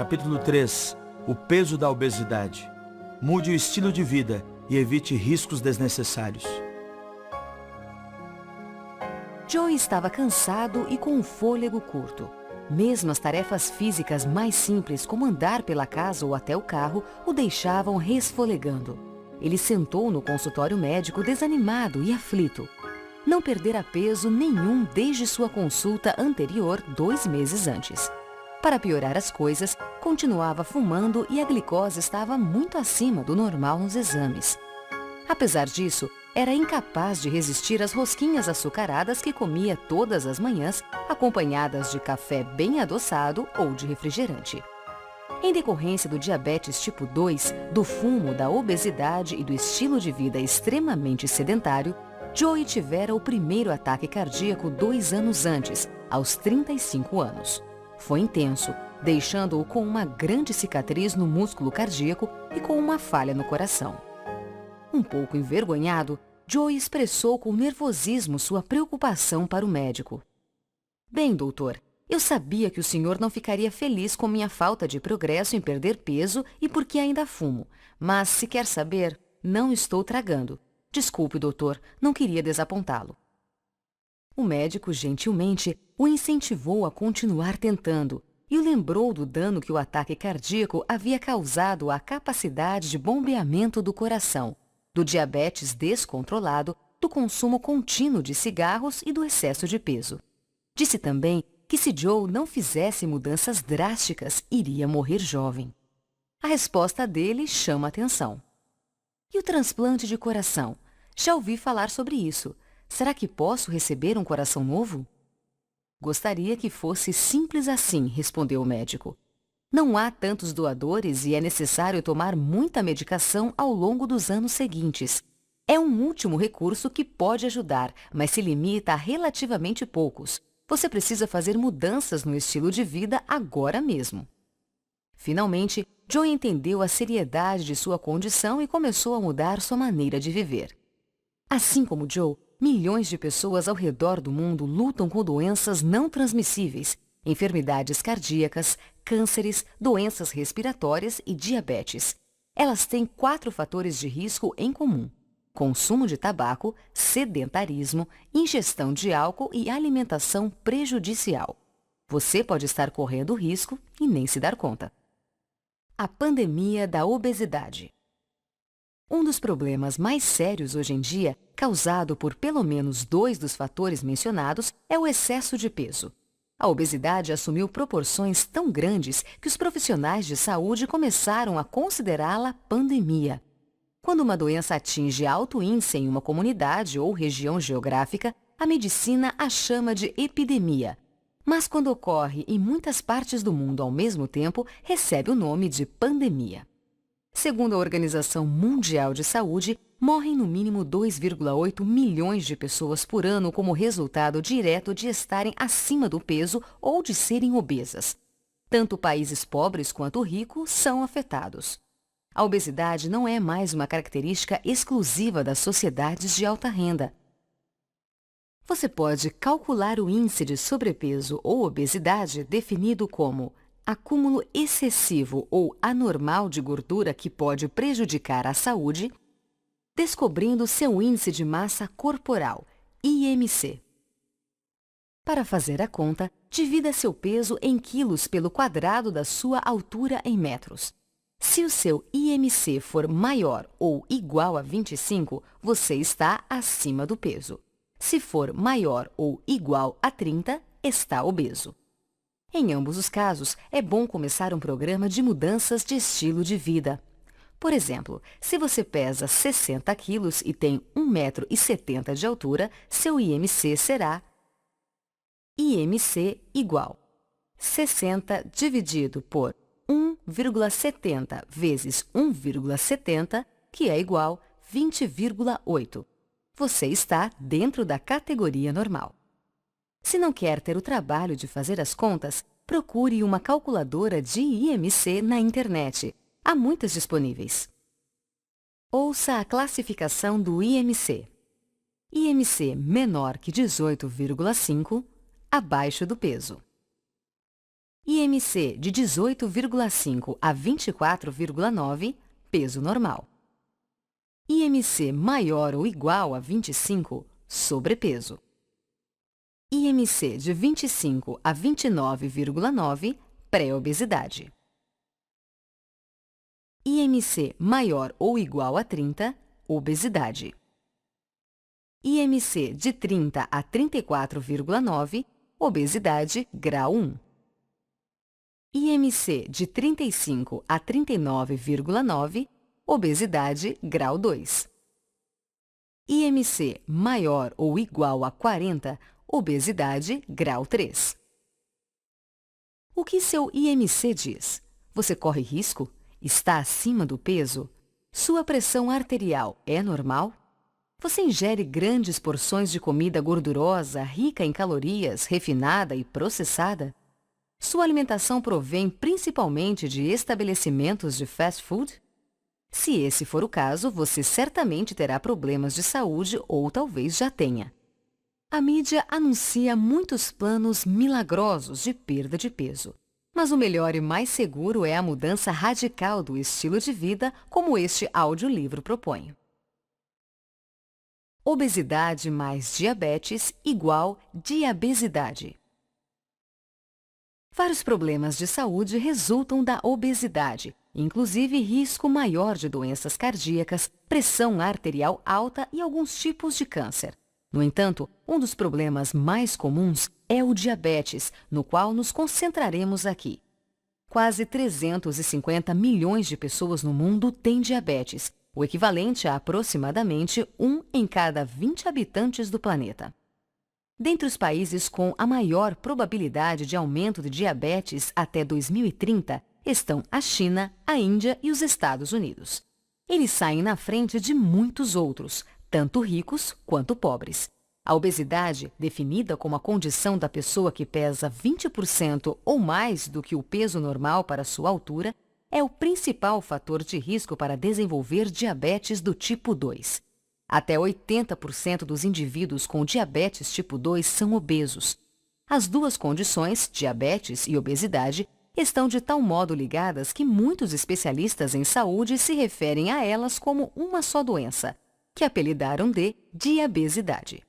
Capítulo 3. O peso da obesidade. Mude o estilo de vida e evite riscos desnecessários. Joey estava cansado e com o fôlego curto. Mesmo as tarefas físicas mais simples, como andar pela casa ou até o carro, o deixavam resfolegando. Ele sentou no consultório médico desanimado e aflito. Não perdera peso nenhum desde sua consulta anterior 2 meses antes. Para piorar as coisas, continuava fumando e a glicose estava muito acima do normal nos exames. Apesar disso, era incapaz de resistir às rosquinhas açucaradas que comia todas as manhãs, acompanhadas de café bem adoçado ou de refrigerante. Em decorrência do diabetes tipo 2, do fumo, da obesidade e do estilo de vida extremamente sedentário, Joey tivera o primeiro ataque cardíaco 2 anos antes, aos 35 anos. Foi intenso, deixando-o com uma grande cicatriz no músculo cardíaco e com uma falha no coração. Um pouco envergonhado, Joey expressou com nervosismo sua preocupação para o médico. "Bem, doutor, eu sabia que o senhor não ficaria feliz com minha falta de progresso em perder peso e porque ainda fumo, mas, se quer saber, não estou tragando. Desculpe, doutor, não queria desapontá-lo." O médico, gentilmente, o incentivou a continuar tentando e o lembrou do dano que o ataque cardíaco havia causado à capacidade de bombeamento do coração, do diabetes descontrolado, do consumo contínuo de cigarros e do excesso de peso. Disse também que se Joe não fizesse mudanças drásticas, iria morrer jovem. A resposta dele chama a atenção. "E o transplante de coração? Já ouvi falar sobre isso. Será que posso receber um coração novo?" "Gostaria que fosse simples assim", respondeu o médico. "Não há tantos doadores e é necessário tomar muita medicação ao longo dos anos seguintes. É um último recurso que pode ajudar, mas se limita a relativamente poucos. Você precisa fazer mudanças no estilo de vida agora mesmo." Finalmente, Joe entendeu a seriedade de sua condição e começou a mudar sua maneira de viver. Assim como Joe, milhões de pessoas ao redor do mundo lutam com doenças não transmissíveis, enfermidades cardíacas, cânceres, doenças respiratórias e diabetes. Elas têm 4 fatores de risco em comum: consumo de tabaco, sedentarismo, ingestão de álcool e alimentação prejudicial. Você pode estar correndo risco e nem se dar conta. A pandemia da obesidade. Um dos problemas mais sérios hoje em dia, causado por pelo menos 2 dos fatores mencionados, é o excesso de peso. A obesidade assumiu proporções tão grandes que os profissionais de saúde começaram a considerá-la pandemia. Quando uma doença atinge alto índice em uma comunidade ou região geográfica, a medicina a chama de epidemia. Mas quando ocorre em muitas partes do mundo ao mesmo tempo, recebe o nome de pandemia. Segundo a Organização Mundial de Saúde, morrem no mínimo 2,8 milhões de pessoas por ano como resultado direto de estarem acima do peso ou de serem obesas. Tanto países pobres quanto ricos são afetados. A obesidade não é mais uma característica exclusiva das sociedades de alta renda. Você pode calcular o índice de sobrepeso ou obesidade definido como acúmulo excessivo ou anormal de gordura que pode prejudicar a saúde, descobrindo seu índice de massa corporal, IMC. Para fazer a conta, divida seu peso em quilos pelo quadrado da sua altura em metros. Se o seu IMC for maior ou igual a 25, você está acima do peso. Se for maior ou igual a 30, está obeso. Em ambos os casos, é bom começar um programa de mudanças de estilo de vida. Por exemplo, se você pesa 60 quilos e tem 1,70 m de altura, seu IMC será IMC igual 60 dividido por 1,70 vezes 1,70, que é igual 20,8. Você está dentro da categoria normal. Se não quer ter o trabalho de fazer as contas, procure uma calculadora de IMC na internet. Há muitas disponíveis. Ouça a classificação do IMC. IMC menor que 18,5, abaixo do peso. IMC de 18,5 a 24,9, peso normal. IMC maior ou igual a 25, sobrepeso. IMC de 25 a 29,9, pré-obesidade. IMC maior ou igual a 30, obesidade. IMC de 30 a 34,9, obesidade grau 1. IMC de 35 a 39,9, obesidade grau 2. IMC maior ou igual a 40, obesidade grau 3. O que seu IMC diz? Você corre risco? Está acima do peso? Sua pressão arterial é normal? Você ingere grandes porções de comida gordurosa, rica em calorias, refinada e processada? Sua alimentação provém principalmente de estabelecimentos de fast food? Se esse for o caso, você certamente terá problemas de saúde ou talvez já tenha. A mídia anuncia muitos planos milagrosos de perda de peso. Mas o melhor e mais seguro é a mudança radical do estilo de vida, como este audiolivro propõe. Obesidade mais diabetes igual diabesidade. Vários problemas de saúde resultam da obesidade, inclusive risco maior de doenças cardíacas, pressão arterial alta e alguns tipos de câncer. No entanto, um dos problemas mais comuns é o diabetes, no qual nos concentraremos aqui. Quase 350 milhões de pessoas no mundo têm diabetes, o equivalente a aproximadamente 1 em cada 20 habitantes do planeta. Dentre os países com a maior probabilidade de aumento de diabetes até 2030 estão a China, a Índia e os Estados Unidos. Eles saem na frente de muitos outros, tanto ricos quanto pobres. A obesidade, definida como a condição da pessoa que pesa 20% ou mais do que o peso normal para sua altura, é o principal fator de risco para desenvolver diabetes do tipo 2. Até 80% dos indivíduos com diabetes tipo 2 são obesos. As duas condições, diabetes e obesidade, estão de tal modo ligadas que muitos especialistas em saúde se referem a elas como uma só doença, que apelidaram de diabesidade.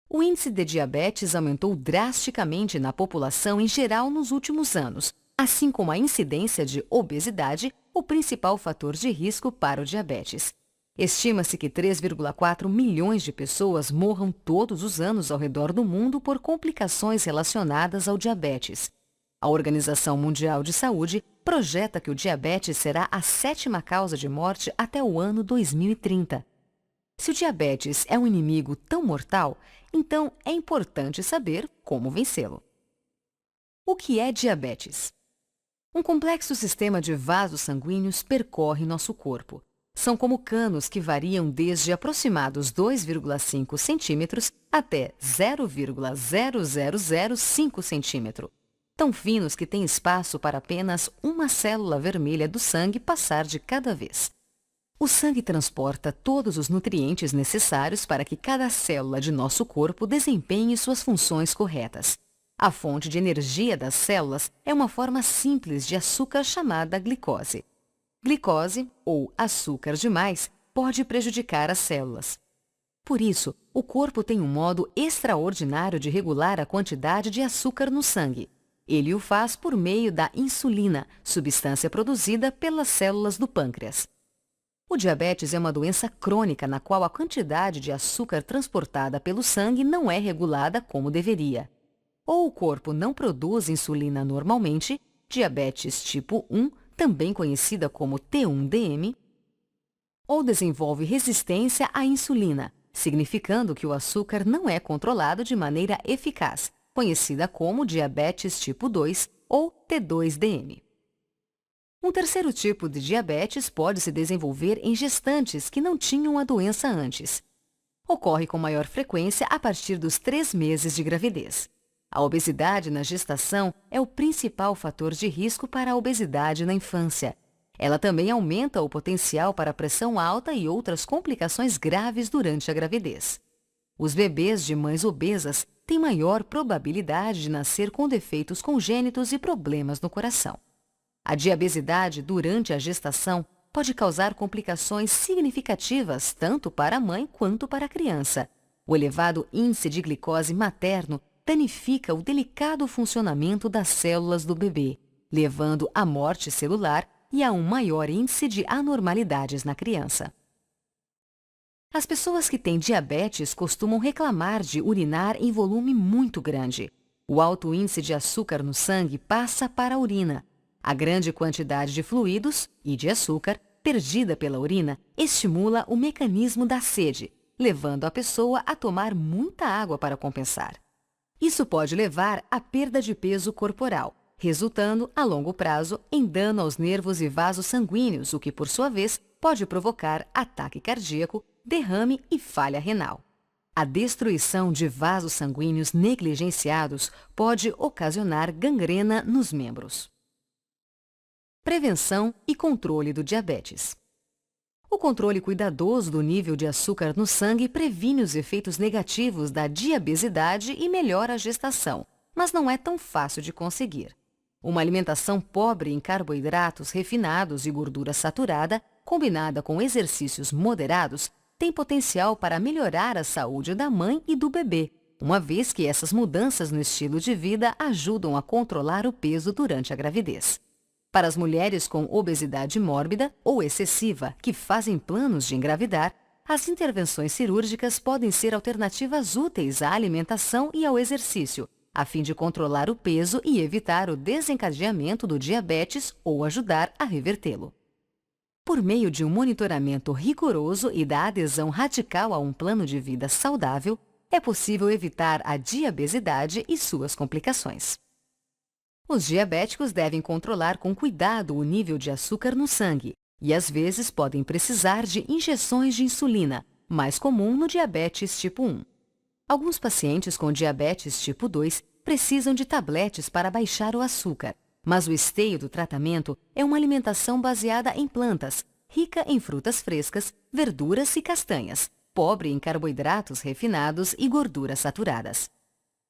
O índice de diabetes aumentou drasticamente na população em geral nos últimos anos, assim como a incidência de obesidade, o principal fator de risco para o diabetes. Estima-se que 3,4 milhões de pessoas morram todos os anos ao redor do mundo por complicações relacionadas ao diabetes. A Organização Mundial de Saúde projeta que o diabetes será a 7ª causa de morte até o ano 2030. Se o diabetes é um inimigo tão mortal, então é importante saber como vencê-lo. O que é diabetes? Um complexo sistema de vasos sanguíneos percorre nosso corpo. São como canos que variam desde aproximados 2,5 centímetros até 0,0005 centímetro, tão finos que têm espaço para apenas uma célula vermelha do sangue passar de cada vez. O sangue transporta todos os nutrientes necessários para que cada célula de nosso corpo desempenhe suas funções corretas. A fonte de energia das células é uma forma simples de açúcar chamada glicose. Glicose, ou açúcar demais, pode prejudicar as células. Por isso, o corpo tem um modo extraordinário de regular a quantidade de açúcar no sangue. Ele o faz por meio da insulina, substância produzida pelas células do pâncreas. O diabetes é uma doença crônica na qual a quantidade de açúcar transportada pelo sangue não é regulada como deveria. Ou o corpo não produz insulina normalmente, diabetes tipo 1, também conhecida como T1DM, ou desenvolve resistência à insulina, significando que o açúcar não é controlado de maneira eficaz, conhecida como diabetes tipo 2 ou T2DM. Um terceiro tipo de diabetes pode se desenvolver em gestantes que não tinham a doença antes. Ocorre com maior frequência a partir dos 3 meses de gravidez. A obesidade na gestação é o principal fator de risco para a obesidade na infância. Ela também aumenta o potencial para pressão alta e outras complicações graves durante a gravidez. Os bebês de mães obesas têm maior probabilidade de nascer com defeitos congênitos e problemas no coração. A diabesidade durante a gestação pode causar complicações significativas tanto para a mãe quanto para a criança. O elevado índice de glicose materno danifica o delicado funcionamento das células do bebê, levando à morte celular e a um maior índice de anormalidades na criança. As pessoas que têm diabetes costumam reclamar de urinar em volume muito grande. O alto índice de açúcar no sangue passa para a urina. A grande quantidade de fluidos e de açúcar perdida pela urina estimula o mecanismo da sede, levando a pessoa a tomar muita água para compensar. Isso pode levar à perda de peso corporal, resultando, a longo prazo, em dano aos nervos e vasos sanguíneos, o que, por sua vez, pode provocar ataque cardíaco, derrame e falha renal. A destruição de vasos sanguíneos negligenciados pode ocasionar gangrena nos membros. Prevenção e controle do diabetes. O controle cuidadoso do nível de açúcar no sangue previne os efeitos negativos da diabesidade e melhora a gestação, mas não é tão fácil de conseguir. Uma alimentação pobre em carboidratos refinados e gordura saturada, combinada com exercícios moderados, tem potencial para melhorar a saúde da mãe e do bebê, uma vez que essas mudanças no estilo de vida ajudam a controlar o peso durante a gravidez. Para as mulheres com obesidade mórbida ou excessiva que fazem planos de engravidar, as intervenções cirúrgicas podem ser alternativas úteis à alimentação e ao exercício, a fim de controlar o peso e evitar o desencadeamento do diabetes ou ajudar a revertê-lo. Por meio de um monitoramento rigoroso e da adesão radical a um plano de vida saudável, é possível evitar a diabesidade e suas complicações. Os diabéticos devem controlar com cuidado o nível de açúcar no sangue e, às vezes, podem precisar de injeções de insulina, mais comum no diabetes tipo 1. Alguns pacientes com diabetes tipo 2 precisam de tabletes para baixar o açúcar, mas o esteio do tratamento é uma alimentação baseada em plantas, rica em frutas frescas, verduras e castanhas, pobre em carboidratos refinados e gorduras saturadas.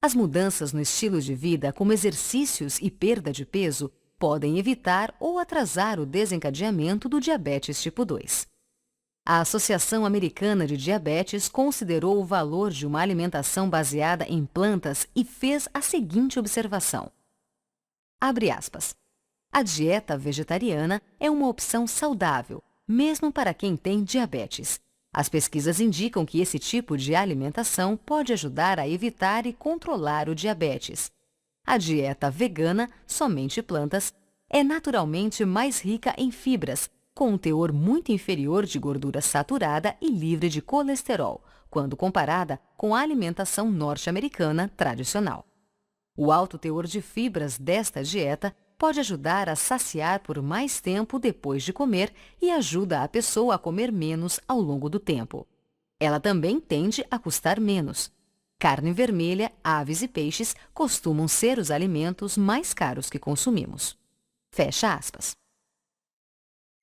As mudanças no estilo de vida, como exercícios e perda de peso, podem evitar ou atrasar o desencadeamento do diabetes tipo 2. A Associação Americana de Diabetes considerou o valor de uma alimentação baseada em plantas e fez a seguinte observação. Abre aspas. A dieta vegetariana é uma opção saudável, mesmo para quem tem diabetes. As pesquisas indicam que esse tipo de alimentação pode ajudar a evitar e controlar o diabetes. A dieta vegana, somente plantas, é naturalmente mais rica em fibras, com um teor muito inferior de gordura saturada e livre de colesterol, quando comparada com a alimentação norte-americana tradicional. O alto teor de fibras desta dieta pode ajudar a saciar por mais tempo depois de comer e ajuda a pessoa a comer menos ao longo do tempo. Ela também tende a custar menos. Carne vermelha, aves e peixes costumam ser os alimentos mais caros que consumimos. Fecha aspas.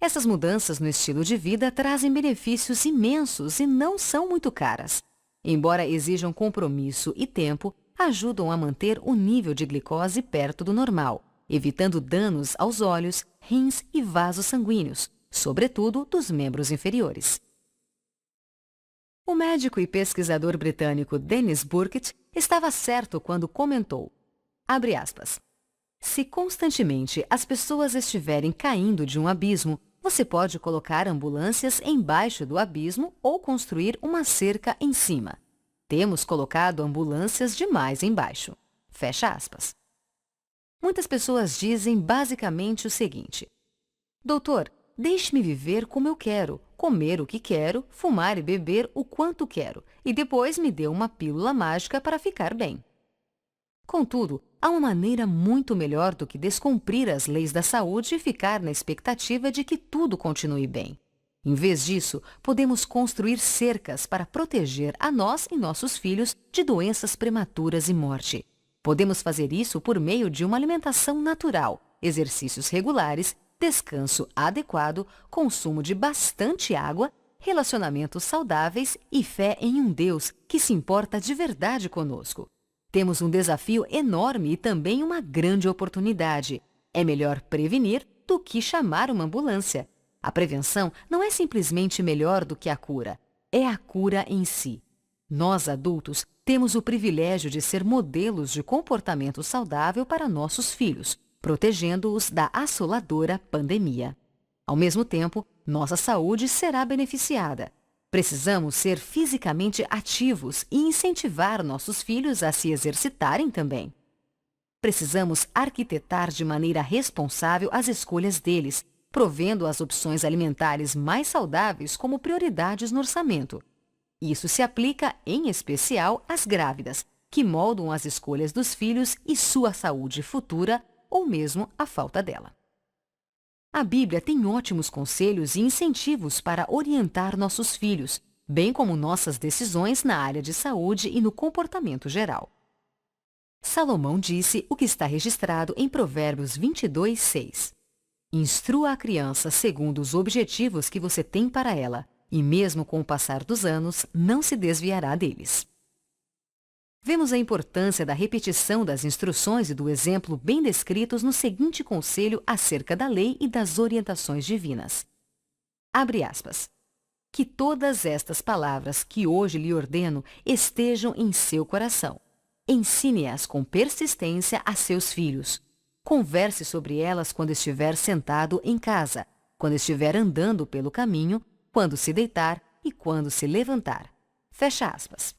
Essas mudanças no estilo de vida trazem benefícios imensos e não são muito caras. Embora exijam compromisso e tempo, ajudam a manter o nível de glicose perto do normal, evitando danos aos olhos, rins e vasos sanguíneos, sobretudo dos membros inferiores. O médico e pesquisador britânico Dennis Burkitt estava certo quando comentou, abre aspas, se constantemente as pessoas estiverem caindo de um abismo, você pode colocar ambulâncias embaixo do abismo ou construir uma cerca em cima. Temos colocado ambulâncias demais embaixo. Fecha aspas. Muitas pessoas dizem basicamente o seguinte: doutor, deixe-me viver como eu quero, comer o que quero, fumar e beber o quanto quero, e depois me dê uma pílula mágica para ficar bem. Contudo, há uma maneira muito melhor do que descumprir as leis da saúde e ficar na expectativa de que tudo continue bem. Em vez disso, podemos construir cercas para proteger a nós e nossos filhos de doenças prematuras e morte. Podemos fazer isso por meio de uma alimentação natural, exercícios regulares, descanso adequado, consumo de bastante água, relacionamentos saudáveis e fé em um Deus que se importa de verdade conosco. temos um desafio enorme e também uma grande oportunidade. É melhor prevenir do que chamar uma ambulância. A prevenção não é simplesmente melhor do que a cura, é a cura em si. Nós, adultos, temos o privilégio de ser modelos de comportamento saudável para nossos filhos, protegendo-os da assoladora pandemia. Ao mesmo tempo, nossa saúde será beneficiada. Precisamos ser fisicamente ativos e incentivar nossos filhos a se exercitarem também. Precisamos arquitetar de maneira responsável as escolhas deles, provendo as opções alimentares mais saudáveis como prioridades no orçamento. Isso se aplica, em especial, às grávidas, que moldam as escolhas dos filhos e sua saúde futura, ou mesmo a falta dela. A Bíblia tem ótimos conselhos e incentivos para orientar nossos filhos, bem como nossas decisões na área de saúde e no comportamento geral. Salomão disse o que está registrado em Provérbios 22:6. Instrua a criança segundo os objetivos que você tem para ela, e mesmo com o passar dos anos, não se desviará deles. Vemos a importância da repetição das instruções e do exemplo bem descritos no seguinte conselho acerca da lei e das orientações divinas. Abre aspas. Que todas estas palavras que hoje lhe ordeno estejam em seu coração. Ensine-as com persistência a seus filhos. Converse sobre elas quando estiver sentado em casa, quando estiver andando pelo caminho, quando se deitar e quando se levantar. Fecha aspas.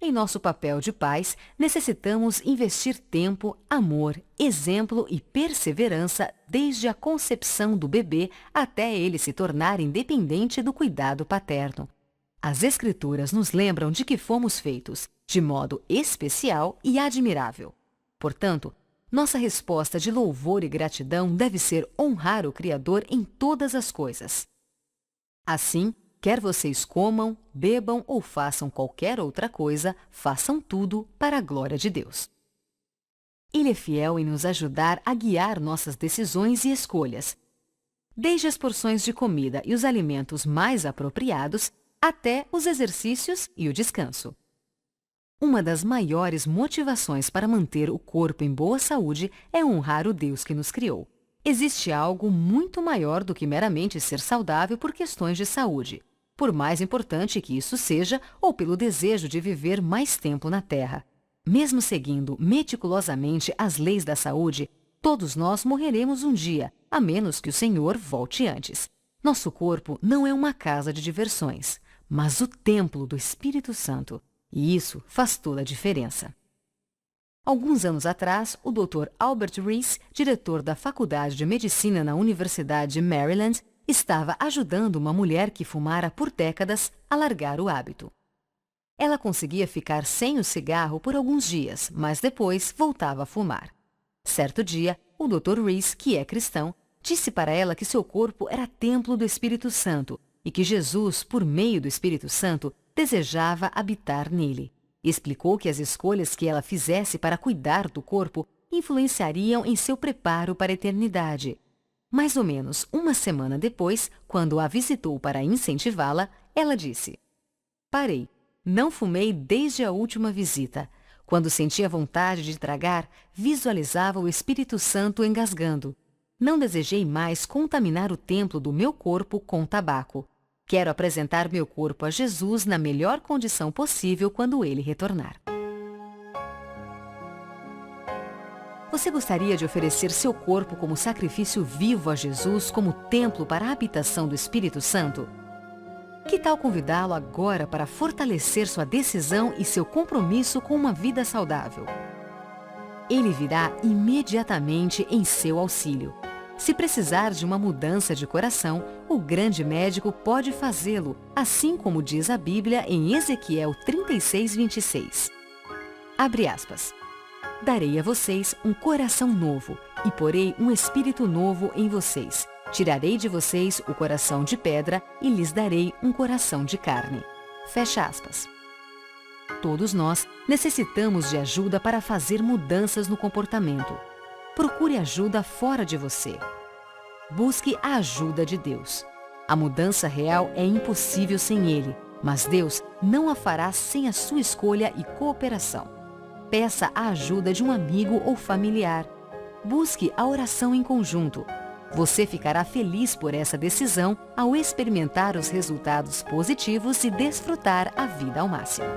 Em nosso papel de pais, necessitamos investir tempo, amor, exemplo e perseverança desde a concepção do bebê até ele se tornar independente do cuidado paterno. As Escrituras nos lembram de que fomos feitos de modo especial e admirável. Portanto, nossa resposta de louvor e gratidão deve ser honrar o Criador em todas as coisas. Assim, quer vocês comam, bebam ou façam qualquer outra coisa, façam tudo para a glória de Deus. Ele é fiel em nos ajudar a guiar nossas decisões e escolhas, desde as porções de comida e os alimentos mais apropriados, até os exercícios e o descanso. Uma das maiores motivações para manter o corpo em boa saúde é honrar o Deus que nos criou. Existe algo muito maior do que meramente ser saudável por questões de saúde, por mais importante que isso seja, ou pelo desejo de viver mais tempo na Terra. Mesmo seguindo meticulosamente as leis da saúde, todos nós morreremos um dia, a menos que o Senhor volte antes. Nosso corpo não é uma casa de diversões, mas o templo do Espírito Santo, e isso faz toda a diferença. Alguns anos atrás, o Dr. Albert Rees, diretor da Faculdade de Medicina na Universidade de Maryland, estava ajudando uma mulher que fumara por décadas a largar o hábito. Ela conseguia ficar sem o cigarro por alguns dias, mas depois voltava a fumar. Certo dia, o Dr. Rees, que é cristão, disse para ela que seu corpo era templo do Espírito Santo e que Jesus, por meio do Espírito Santo, desejava habitar nele. Explicou que as escolhas que ela fizesse para cuidar do corpo influenciariam em seu preparo para a eternidade. Mais ou menos uma semana depois, quando a visitou para incentivá-la, ela disse: Parei. Não fumei desde a última visita. Quando sentia vontade de tragar, visualizava o Espírito Santo engasgando. Não desejei mais contaminar o templo do meu corpo com tabaco. Quero apresentar meu corpo a Jesus na melhor condição possível quando ele retornar. Você gostaria de oferecer seu corpo como sacrifício vivo a Jesus como templo para a habitação do Espírito Santo? Que tal convidá-lo agora para fortalecer sua decisão e seu compromisso com uma vida saudável? Ele virá imediatamente em seu auxílio. Se precisar de uma mudança de coração, o grande médico pode fazê-lo, assim como diz a Bíblia em Ezequiel 36:26. Abre aspas. Darei a vocês um coração novo e porei um espírito novo em vocês. Tirarei de vocês o coração de pedra e lhes darei um coração de carne. Fecha aspas. Todos nós necessitamos de ajuda para fazer mudanças no comportamento. Procure ajuda fora de você. Busque a ajuda de Deus. A mudança real é impossível sem Ele, mas Deus não a fará sem a sua escolha e cooperação. Peça a ajuda de um amigo ou familiar. Busque a oração em conjunto. Você ficará feliz por essa decisão ao experimentar os resultados positivos e desfrutar a vida ao máximo.